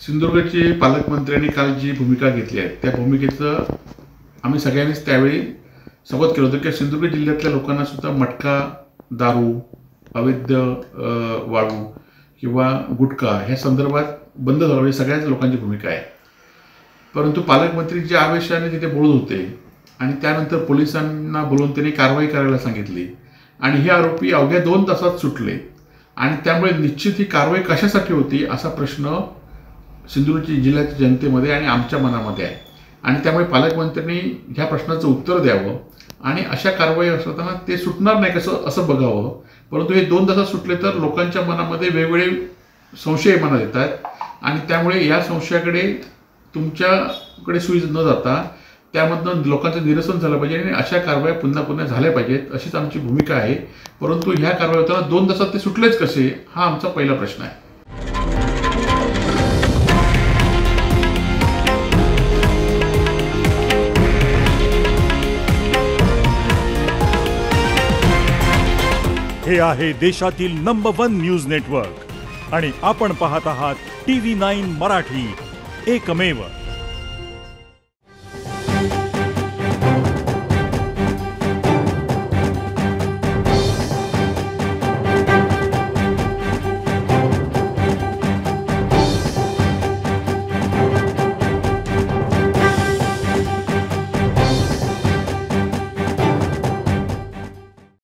सिंधुदुर्गचे पालकमंत्र्यांनी काल जी भूमिका घेतली आहे त्या भूमिकेचं आम्ही सगळ्यांनीच त्यावेळी स्वागत केलं होतं की सिंधुदुर्ग जिल्ह्यातल्या लोकांना सुद्धा मटका, दारू, अवैध वाळू किंवा गुटखा ह्या संदर्भात बंद झालं पाहिजे, सगळ्याच लोकांची भूमिका आहे. परंतु पालकमंत्री ज्या आवेशाने तिथे बोलत होते आणि त्यानंतर पोलिसांना बोलवून त्यांनी कारवाई करायला सांगितली आणि हे आरोपी अवघ्या 2 तासात सुटले आणि त्यामुळे निश्चित ही कारवाई कशासाठी होती असा प्रश्न सिंधुदुर्ग जिल्ह्याच्या जनतेमध्ये आणि आमच्या मनामध्ये आहे. आणि त्यामुळे पालकमंत्र्यांनी ह्या प्रश्नाचं उत्तर द्यावं आणि अशा कारवाई असताना ते सुटणार नाही कसं असं बघावं. परंतु हे 2 तासात सुटले तर लोकांच्या मनामध्ये वेगवेगळे संशय मनात येतात आणि त्यामुळे या संशयाकडे तुमच्याकडे सुई न जाता त्यामधनं लोकांचं निरसन झालं पाहिजे आणि अशा कारवाया पुन्हा झाल्या पाहिजेत अशीच आमची भूमिका आहे. परंतु ह्या कारवाई होताना 2 तासात ते सुटलेच कसे हा आमचा पहिला प्रश्न आहे. हे आहे देशातील नंबर 1 न्यूज नेटवर्क आणि आपण पाहत आहात TV9 मराठी, एकमेव.